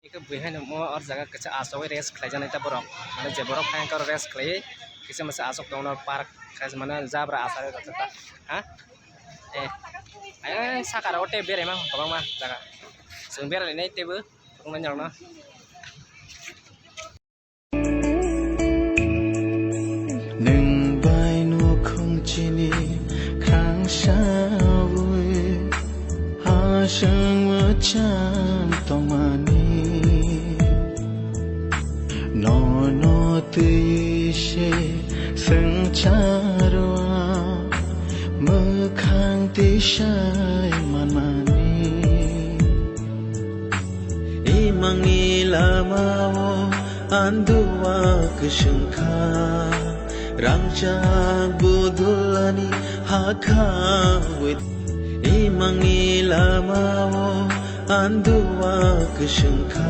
इको बेहाय मो और जगह किसी आसो रेस्ट खाई जाने तब बरक माने जे बरक खाए कर रेस्ट खाई किसी में से आसो तो उन्होंने पार्क खाई माने जाबरा आसार रहता था हाँ साकार ओटे बेरे मां कबां मा जगह जों बेरे नहीं तेबो बुंनाय जावना nâng vai nu không chỉ ni khang xa vui ha sương mưa cham tông mani no no tươi she sừng charwa mưa khang tê shai man mani imangi lamao andua kesengka Rangcha budulani haka with imangi lamao andua kesengka